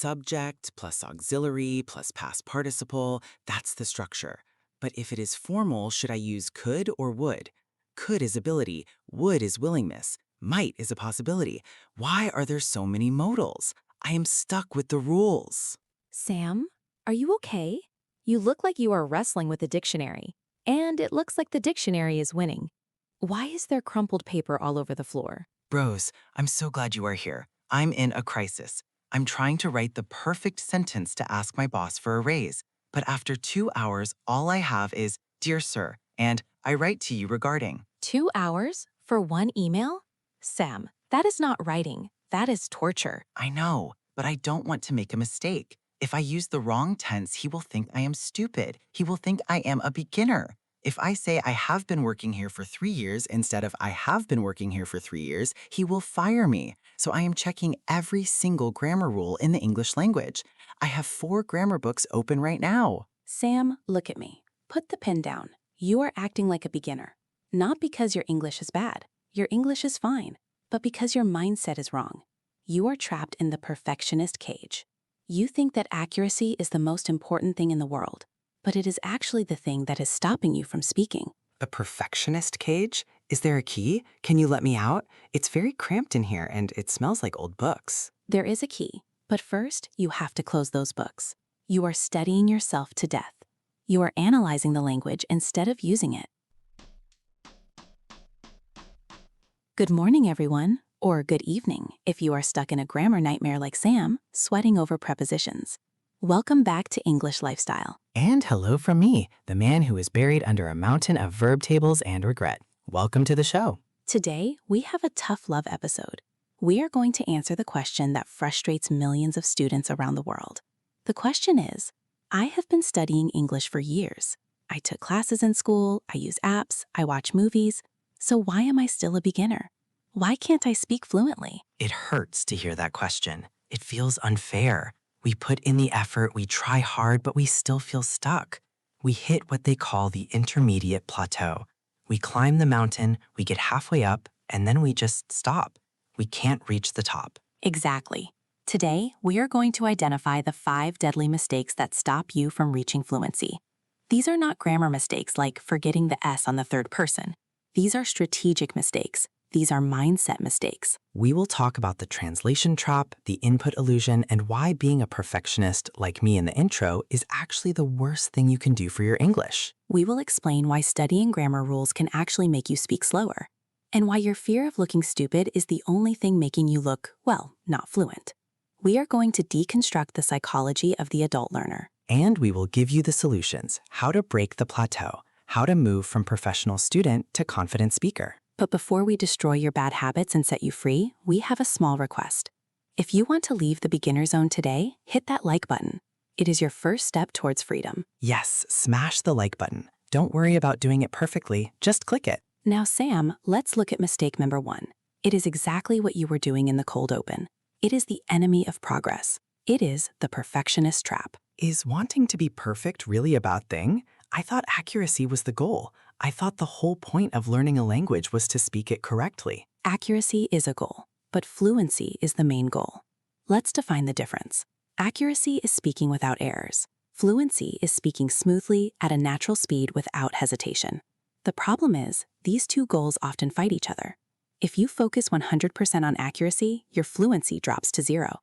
subject plus auxiliary plus past participle. That's the structure. But if it is formal, should I use could or would? Could is ability, would is willingness, might is a possibility. Why are there so many modals? I am stuck with the rules. Sam, are you okay? You look like you are wrestling with the dictionary, and it looks like the dictionary is winning. Why is there crumpled paper all over the floor? Rose, I'm so glad you are here. I'm in a crisis. I'm trying to write the perfect sentence to ask my boss for a raise. But after 2 hours, all I have is, Dear Sir, and I write to you regarding. 2 hours for one email? Sam, that is not writing. That is torture. I know, but I don't want to make a mistake. If I use the wrong tense, he will think I am stupid. He will think I am a beginner. If I say I have been working here for 3 years instead of I have been working here for 3 years, he will fire me. So I am checking every single grammar rule in the English language. I have 4 grammar books open right now. Sam, look at me. Put the pen down. You are acting like a beginner. Not because your English is bad. Your English is fine. But because your mindset is wrong. You are trapped in the perfectionist cage. You think that accuracy is the most important thing in the world, but it is actually the thing that is stopping you from speaking. A perfectionist cage? Is there a key? Can you let me out? It's very cramped in here and it smells like old books. There is a key, but first you have to close those books. You are studying yourself to death. You are analyzing the language instead of using it. Good morning, everyone, or good evening if you are stuck in a grammar nightmare like Sam, sweating over prepositions. Welcome back to English Lifestyle. And hello from me, the man who is buried under a mountain of verb tables and regret. Welcome to the show. Today, we have a tough love episode. We are going to answer the question that frustrates millions of students around the world. The question is, I have been studying English for years. I took classes in school, I use apps, I watch movies. So why am I still a beginner? Why can't I speak fluently? It hurts to hear that question. It feels unfair. We put in the effort, we try hard, but we still feel stuck. We hit what they call the intermediate plateau. We climb the mountain, we get halfway up, and then we just stop. We can't reach the top. Exactly. Today, we are going to identify the 5 deadly mistakes that stop you from reaching fluency. These are not grammar mistakes like forgetting the S on the third person. These are strategic mistakes. These are mindset mistakes. We will talk about the translation trap, the input illusion, and why being a perfectionist like me in the intro is actually the worst thing you can do for your English. We will explain why studying grammar rules can actually make you speak slower, and why your fear of looking stupid is the only thing making you look, well, not fluent. We are going to deconstruct the psychology of the adult learner. And we will give you the solutions, how to break the plateau, how to move from professional student to confident speaker. But before we destroy your bad habits and set you free, we have a small request. If you want to leave the beginner zone today, hit that like button. It is your first step towards freedom. Yes, smash the like button. Don't worry about doing it perfectly, just click it. Now, Sam, let's look at mistake number 1. It is exactly what you were doing in the cold open. It is the enemy of progress. It is the perfectionist trap. Is wanting to be perfect really a bad thing? I thought accuracy was the goal. I thought the whole point of learning a language was to speak it correctly. Accuracy is a goal, but fluency is the main goal. Let's define the difference. Accuracy is speaking without errors. Fluency is speaking smoothly at a natural speed without hesitation. The problem is, these two goals often fight each other. If you focus 100% on accuracy, your fluency drops to 0.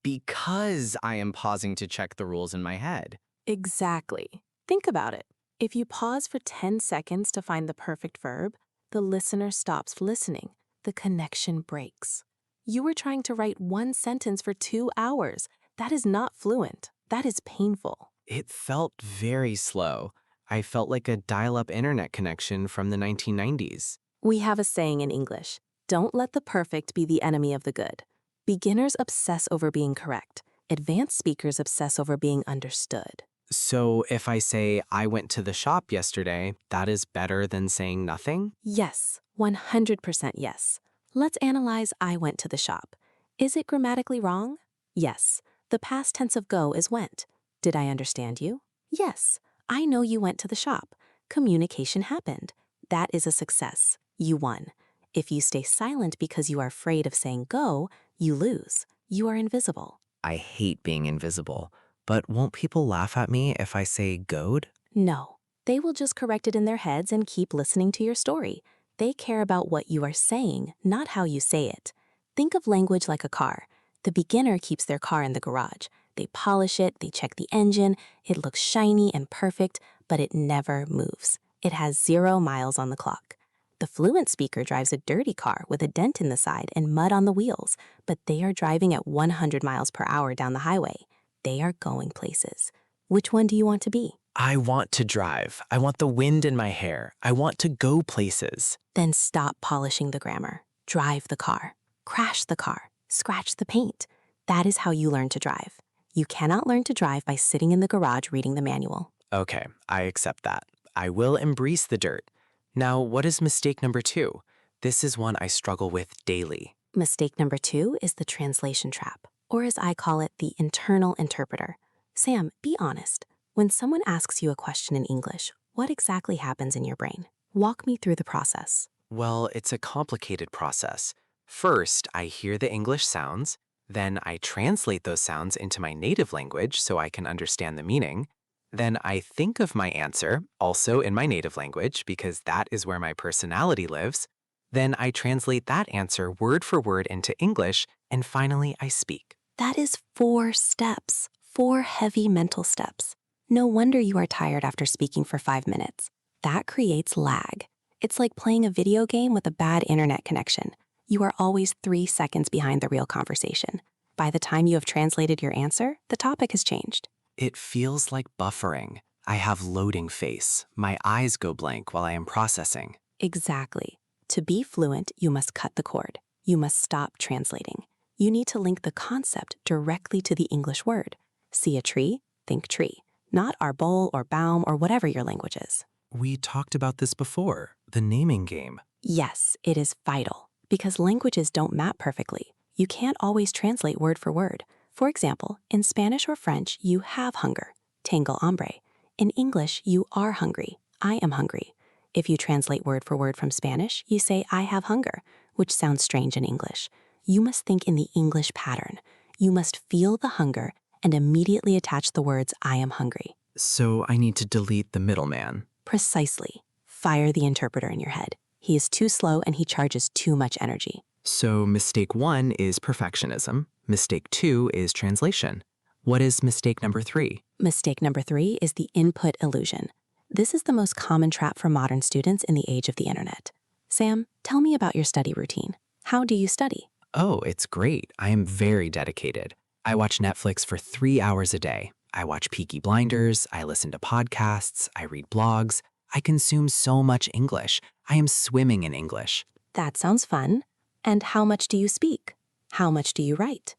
Because I am pausing to check the rules in my head. Exactly. Think about it. If you pause for 10 seconds to find the perfect verb, the listener stops listening. The connection breaks. You were trying to write one sentence for 2 hours. That is not fluent. That is painful. It felt very slow. I felt like a dial-up internet connection from the 1990s. We have a saying in English, don't let the perfect be the enemy of the good. Beginners obsess over being correct. Advanced speakers obsess over being understood. So if I say, I went to the shop yesterday, that is better than saying nothing? Yes, 100% yes. Let's analyze I went to the shop. Is it grammatically wrong? Yes. The past tense of go is went. Did I understand you? Yes. I know you went to the shop. Communication happened. That is a success. You won. If you stay silent because you are afraid of saying go, you lose. You are invisible. I hate being invisible. But won't people laugh at me if I say goad? No, they will just correct it in their heads and keep listening to your story. They care about what you are saying, not how you say it. Think of language like a car. The beginner keeps their car in the garage. They polish it, they check the engine, it looks shiny and perfect, but it never moves. It has 0 miles on the clock. The fluent speaker drives a dirty car with a dent in the side and mud on the wheels, but they are driving at 100 miles per hour down the highway. They are going places. Which one do you want to be? I want to drive. I want the wind in my hair. I want to go places. Then stop polishing the grammar. Drive the car. Crash the car. Scratch the paint. That is how you learn to drive. You cannot learn to drive by sitting in the garage reading the manual. Okay, I accept that. I will embrace the dirt. Now, what is mistake number 2? This is one I struggle with daily. Mistake number 2 is the translation trap, or as I call it, the internal interpreter. Sam, be honest. When someone asks you a question in English, what exactly happens in your brain? Walk me through the process. Well, it's a complicated process. First, I hear the English sounds. Then I translate those sounds into my native language so I can understand the meaning. Then I think of my answer, also in my native language, because that is where my personality lives. Then I translate that answer word for word into English, and finally I speak. That is 4 steps, 4 heavy mental steps. No wonder you are tired after speaking for 5 minutes. That creates lag. It's like playing a video game with a bad internet connection. You are always 3 seconds behind the real conversation. By the time you have translated your answer, the topic has changed. It feels like buffering. I have loading face. My eyes go blank while I am processing. Exactly. To be fluent, you must cut the cord. You must stop translating. You need to link the concept directly to the English word. See a tree, think tree, not arbol or baum or whatever your language is. We talked about this before, the naming game. Yes, it is vital, because languages don't map perfectly. You can't always translate word for word. For example, in Spanish or French, you have hunger, tengo hambre. In English, you are hungry, I am hungry. If you translate word for word from Spanish, you say I have hunger, which sounds strange in English. You must think in the English pattern. You must feel the hunger and immediately attach the words I am hungry. So I need to delete the middleman. Precisely. Fire the interpreter in your head. He is too slow and he charges too much energy. So mistake 1 is perfectionism. Mistake 2 is translation. What is mistake number 3? Mistake number 3 is the input illusion. This is the most common trap for modern students in the age of the internet. Sam, tell me about your study routine. How do you study? Oh, it's great. I am very dedicated. I watch Netflix for 3 hours a day. I watch Peaky Blinders. I listen to podcasts. I read blogs. I consume so much English. I am swimming in English. That sounds fun. And how much do you speak? How much do you write?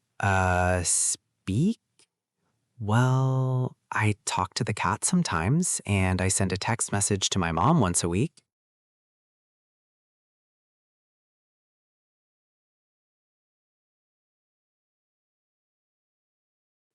Speak? Well, I talk to the cat sometimes, and I send a text message to my mom once a week.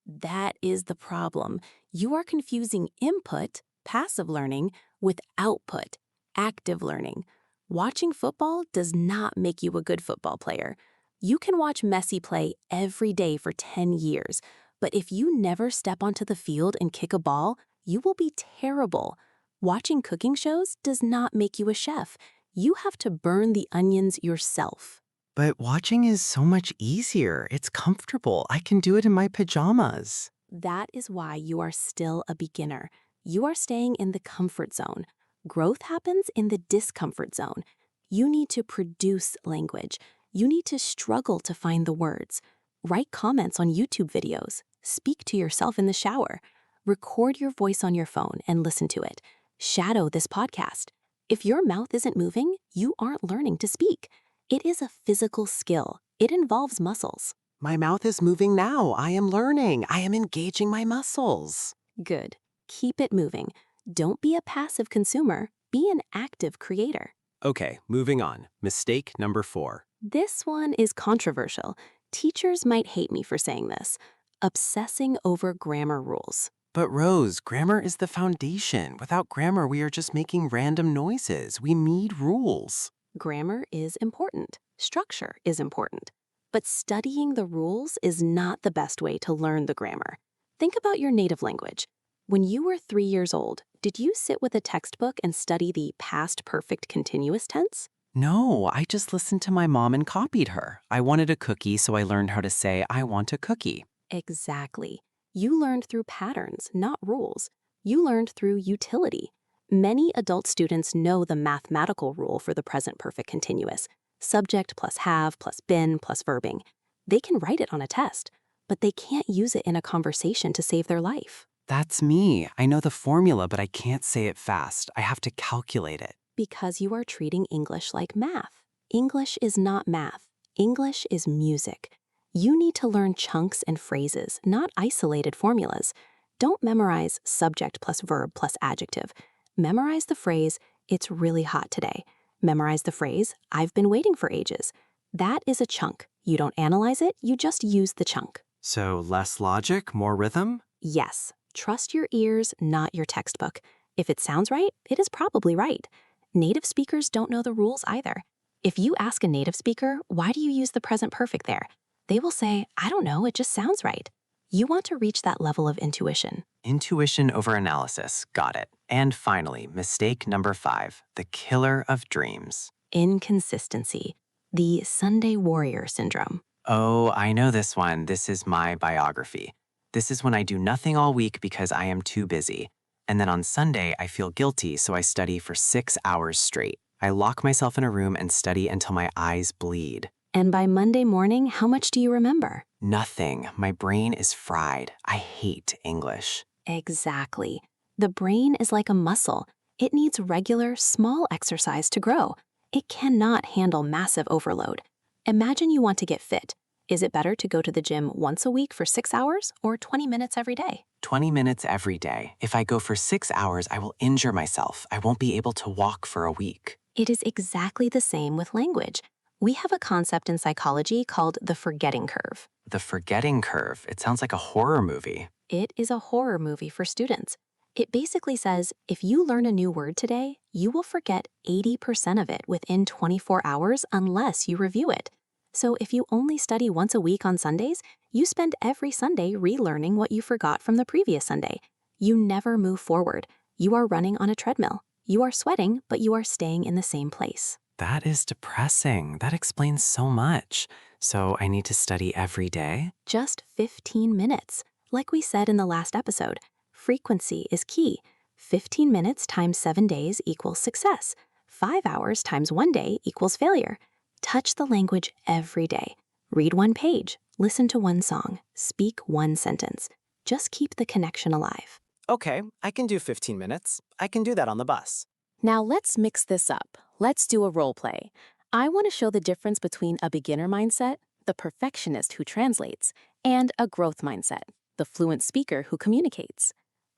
That is the problem. You are confusing input, passive learning, with output, active learning. Watching football does not make you a good football player. You can watch Messi play every day for 10 years, but if you never step onto the field and kick a ball, you will be terrible. Watching cooking shows does not make you a chef. You have to burn the onions yourself. But watching is so much easier. It's comfortable. I can do it in my pajamas. That is why you are still a beginner. You are staying in the comfort zone. Growth happens in the discomfort zone. You need to produce language. You need to struggle to find the words. Write comments on YouTube videos. Speak to yourself in the shower. Record your voice on your phone and listen to it. Shadow this podcast. If your mouth isn't moving, you aren't learning to speak. It is a physical skill. It involves muscles. My mouth is moving now. I am learning. I am engaging my muscles. Good. Keep it moving. Don't be a passive consumer. Be an active creator. Okay, moving on. Mistake number 4. This one is controversial. Teachers might hate me for saying this. Obsessing over grammar rules. But Rose, grammar is the foundation. Without grammar, we are just making random noises. We need rules. Grammar is important. Structure is important. But studying the rules is not the best way to learn the grammar. Think about your native language. When you were 3 years old, did you sit with a textbook and study the past perfect continuous tense? No, I just listened to my mom and copied her. I wanted a cookie, so I learned how to say, I want a cookie. Exactly. You learned through patterns, not rules. You learned through utility. Many adult students know the mathematical rule for the present perfect continuous: subject plus have plus been plus verbing. They can write it on a test, but they can't use it in a conversation to save their life. That's me. I know the formula, but I can't say it fast. I have to calculate it. Because you are treating English like math. English is not math. English is music. You need to learn chunks and phrases, not isolated formulas. Don't memorize subject plus verb plus adjective. Memorize the phrase, "It's really hot today." Memorize the phrase, "I've been waiting for ages." That is a chunk. You don't analyze it, you just use the chunk. So less logic, more rhythm? Yes, trust your ears, not your textbook. If it sounds right, it is probably right. Native speakers don't know the rules either. If you ask a native speaker, "Why do you use the present perfect there?" they will say, "I don't know, it just sounds right." You want to reach that level of intuition. Intuition over analysis. Got it. And finally, mistake number 5, the killer of dreams. Inconsistency. The Sunday warrior syndrome. Oh, I know this one. This is my biography. This is when I do nothing all week because I am too busy. And then on Sunday, I feel guilty, so I study for 6 hours straight. I lock myself in a room and study until my eyes bleed. And by Monday morning, how much do you remember? Nothing. My brain is fried. I hate English. Exactly. The brain is like a muscle. It needs regular, small exercise to grow. It cannot handle massive overload. Imagine you want to get fit. Is it better to go to the gym once a week for 6 hours or 20 minutes every day? 20 minutes every day. If I go for 6 hours, I will injure myself. I won't be able to walk for a week. It is exactly the same with language. We have a concept in psychology called the forgetting curve. The forgetting curve. It sounds like a horror movie. It is a horror movie for students. It basically says if you learn a new word today, you will forget 80% of it within 24 hours unless you review it. So if you only study once a week on Sundays, you spend every Sunday relearning what you forgot from the previous Sunday. You never move forward. You are running on a treadmill. You are sweating, but you are staying in the same place. That is depressing. That explains so much. So I need to study every day? Just 15 minutes. Like we said in the last episode, frequency is key. 15 minutes times 7 days equals success. 5 hours times 1 day equals failure. Touch the language every day. Read 1 page, listen to 1 song, speak 1 sentence. Just keep the connection alive. Okay, I can do 15 minutes. I can do that on the bus. Now let's mix this up. Let's do a role play. I want to show the difference between a beginner mindset, the perfectionist who translates, and a growth mindset, the fluent speaker who communicates.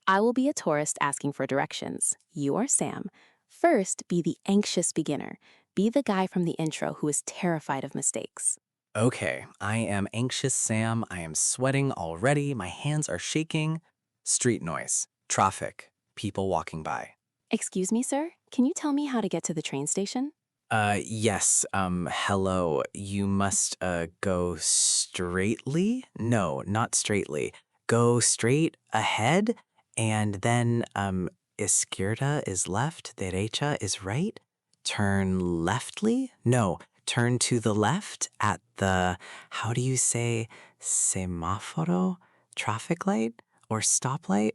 I will be a tourist asking for directions. You are Sam. First, be the anxious beginner. Be the guy from the intro who is terrified of mistakes. Okay, I am anxious, Sam. I am sweating already. My hands are shaking. Street noise, traffic, people walking by. Excuse me, sir? Can you tell me how to get to the train station? Yes, hello. You must, go straightly? No, not straightly. Go straight ahead, and then, izquierda is left, derecha is right. Turn leftly? No, turn to the left at the, how do you say, semáforo? Traffic light? Or stoplight?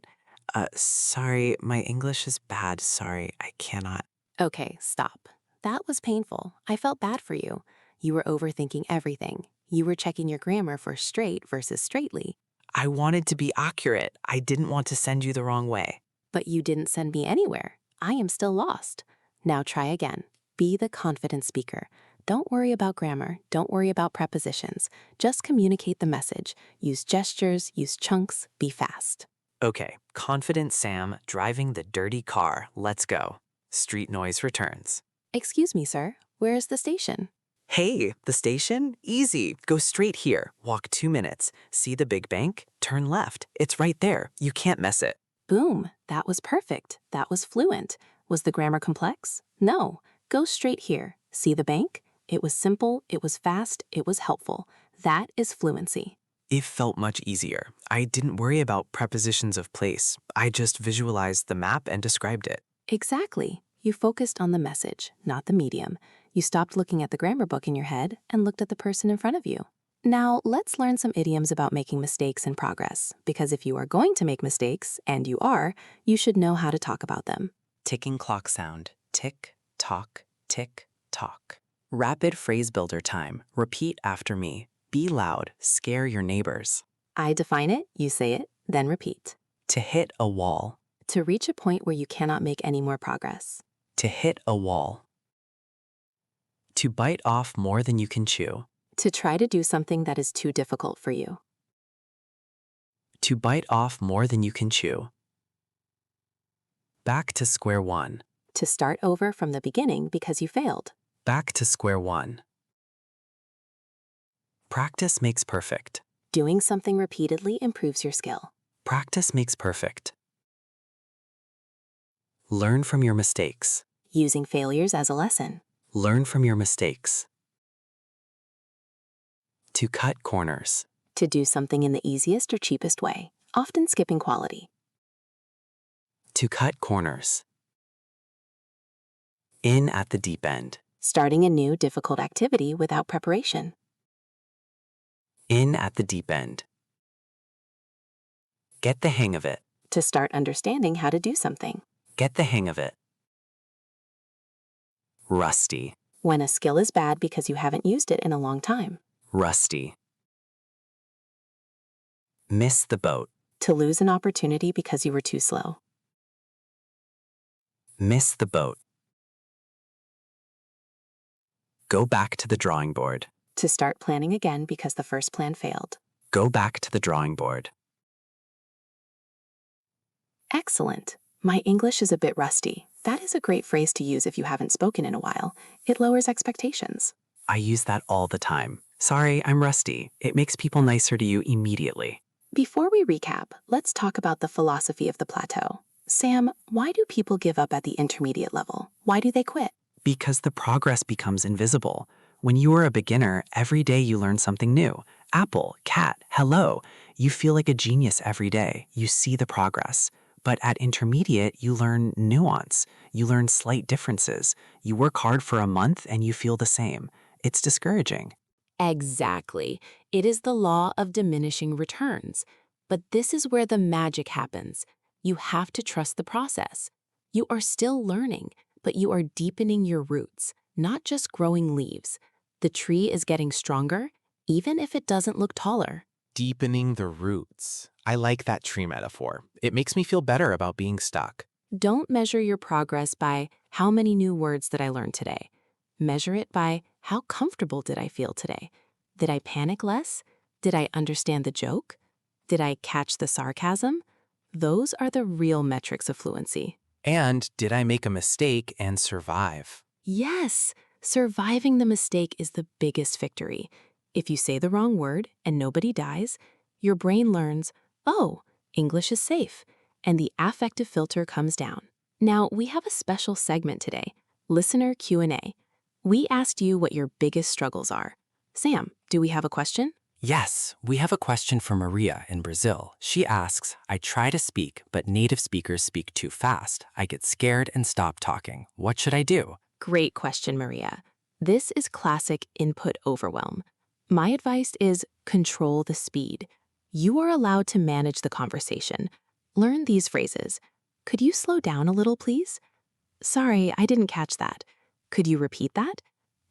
Sorry, my English is bad. Sorry, I cannot. Okay, stop. That was painful. I felt bad for you. You were overthinking everything. You were checking your grammar for straight versus straightly. I wanted to be accurate. I didn't want to send you the wrong way. But you didn't send me anywhere. I am still lost. Now try again. Be the confident speaker. Don't worry about grammar. Don't worry about prepositions. Just communicate the message. Use gestures, use chunks, be fast. Okay, confident Sam driving the dirty car. Let's go. Street noise returns. Excuse me, sir. Where is the station? Hey, the station? Easy. Go straight here. Walk 2 minutes. See the big bank? Turn left. It's right there. You can't miss it. Boom. That was perfect. That was fluent. Was the grammar complex? No. Go straight here. See the bank? It was simple, it was fast, it was helpful. That is fluency. It felt much easier. I didn't worry about prepositions of place. I just visualized the map and described it. Exactly. You focused on the message, not the medium. You stopped looking at the grammar book in your head and looked at the person in front of you. Now, let's learn some idioms about making mistakes in progress, because if you are going to make mistakes, and you are, you should know how to talk about them. Ticking clock sound. Tick, tock, tick, tock. Rapid phrase builder time. Repeat after me. Be loud. Scare your neighbors. I define it, you say it, then repeat. To hit a wall. To reach a point where you cannot make any more progress. To hit a wall. To bite off more than you can chew. To try to do something that is too difficult for you. To bite off more than you can chew. Back to square one. To start over from the beginning because you failed. Back to square one. Practice makes perfect. Doing something repeatedly improves your skill. Practice makes perfect. Learn from your mistakes. Using failures as a lesson. Learn from your mistakes. To cut corners. To do something in the easiest or cheapest way, often skipping quality. To cut corners. In at the deep end. Starting a new difficult activity without preparation. In at the deep end. Get the hang of it. To start understanding how to do something. Get the hang of it. Rusty. When a skill is bad because you haven't used it in a long time. Rusty. Miss the boat. To lose an opportunity because you were too slow. Miss the boat. Go back to the drawing board. To start planning again because the first plan failed. Go back to the drawing board. Excellent. My English is a bit rusty. That is a great phrase to use if you haven't spoken in a while. It lowers expectations. I use that all the time. Sorry, I'm rusty. It makes people nicer to you immediately. Before we recap, let's talk about the philosophy of the plateau. Sam, why do people give up at the intermediate level? Why do they quit? Because the progress becomes invisible. When you are a beginner, every day you learn something new. Apple, cat, hello. You feel like a genius every day. You see the progress. But at intermediate, you learn nuance. You learn slight differences. You work hard for a month and you feel the same. It's discouraging. Exactly. It is the law of diminishing returns. But this is where the magic happens. You have to trust the process. You are still learning, but you are deepening your roots, not just growing leaves. The tree is getting stronger, even if it doesn't look taller. Deepening the roots. I like that tree metaphor. It makes me feel better about being stuck. Don't measure your progress by how many new words did I learn today. Measure it by how comfortable did I feel today. Did I panic less? Did I understand the joke? Did I catch the sarcasm? Those are the real metrics of fluency. And did I make a mistake and survive? Yes, surviving the mistake is the biggest victory. If you say the wrong word and nobody dies, your brain learns, oh, English is safe, and the affective filter comes down. Now, we have a special segment today, Listener Q&A. We asked you what your biggest struggles are. Sam, do we have a question? Yes, we have a question from Maria in Brazil. She asks, I try to speak, but native speakers speak too fast. I get scared and stop talking. What should I do? Great question, Maria. This is classic input overwhelm. My advice is control the speed. You are allowed to manage the conversation. Learn these phrases. Could you slow down a little, please? Sorry, I didn't catch that. Could you repeat that?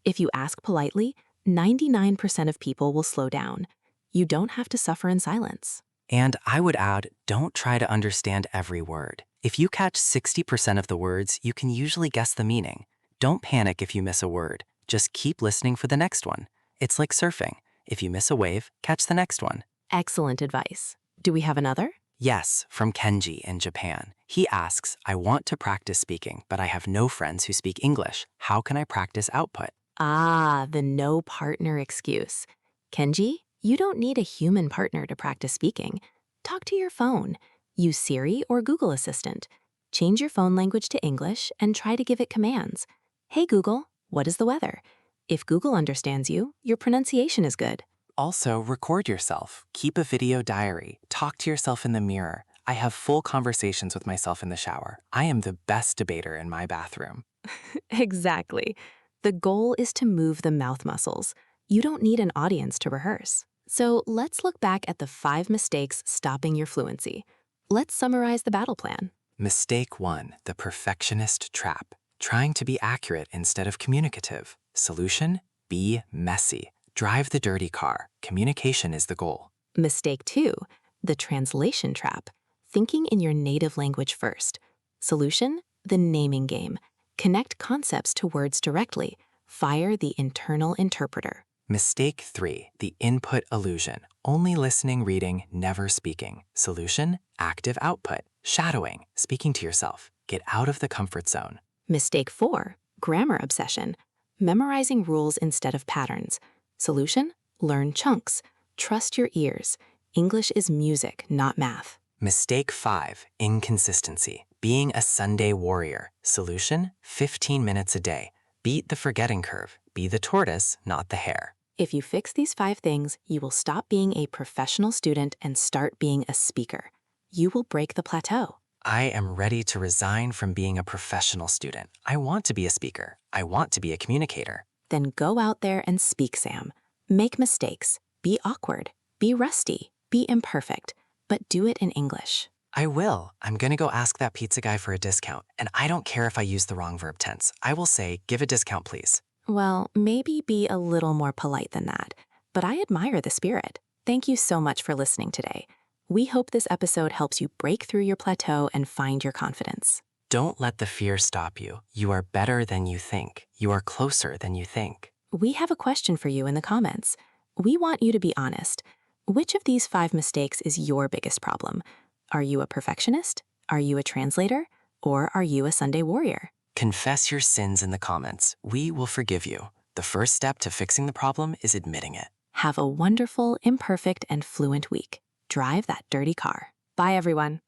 If you ask politely, 99% of people will slow down. You don't have to suffer in silence. And I would add, don't try to understand every word. If you catch 60% of the words, you can usually guess the meaning. Don't panic if you miss a word. Just keep listening for the next one. It's like surfing. If you miss a wave, catch the next one. Excellent advice. Do we have another? Yes, from Kenji in Japan. He asks, I want to practice speaking, but I have no friends who speak English. How can I practice output? Ah, the no partner excuse. Kenji, you don't need a human partner to practice speaking. Talk to your phone. Use Siri or Google Assistant. Change your phone language to English and try to give it commands. Hey Google, what is the weather? If Google understands you, your pronunciation is good. Also, record yourself. Keep a video diary. Talk to yourself in the mirror. I have full conversations with myself in the shower. I am the best debater in my bathroom. Exactly. The goal is to move the mouth muscles. You don't need an audience to rehearse. So let's look back at the 5 mistakes stopping your fluency. Let's summarize the battle plan. Mistake 1, the perfectionist trap. Trying to be accurate instead of communicative. Solution, be messy. Drive the dirty car. Communication is the goal. Mistake 2, the translation trap. Thinking in your native language first. Solution, the naming game. Connect concepts to words directly. Fire the internal interpreter. Mistake 3, the input illusion. Only listening, reading, never speaking. Solution, active output. Shadowing, speaking to yourself. Get out of the comfort zone. Mistake 4, grammar obsession. Memorizing rules instead of patterns. Solution, learn chunks. Trust your ears. English is music, not math. Mistake 5, inconsistency. Being a Sunday warrior. Solution, 15 minutes a day. Beat the forgetting curve. Be the tortoise, not the hare. If you fix these 5 things, you will stop being a professional student and start being a speaker. You will break the plateau. I am ready to resign from being a professional student. I want to be a speaker. I want to be a communicator. Then go out there and speak, Sam. Make mistakes. Be awkward. Be rusty. Be imperfect. But do it in English. I will. I'm gonna go ask that pizza guy for a discount, and I don't care if I use the wrong verb tense. I will say, give a discount, please. Well, maybe be a little more polite than that. But I admire the spirit. Thank you so much for listening today. We hope this episode helps you break through your plateau and find your confidence. Don't let the fear stop you. You are better than you think. You are closer than you think. We have a question for you in the comments. We want you to be honest. Which of these 5 mistakes is your biggest problem? Are you a perfectionist? Are you a translator? Or are you a Sunday warrior? Confess your sins in the comments. We will forgive you. The first step to fixing the problem is admitting it. Have a wonderful, imperfect, and fluent week. Drive that dirty car. Bye, everyone.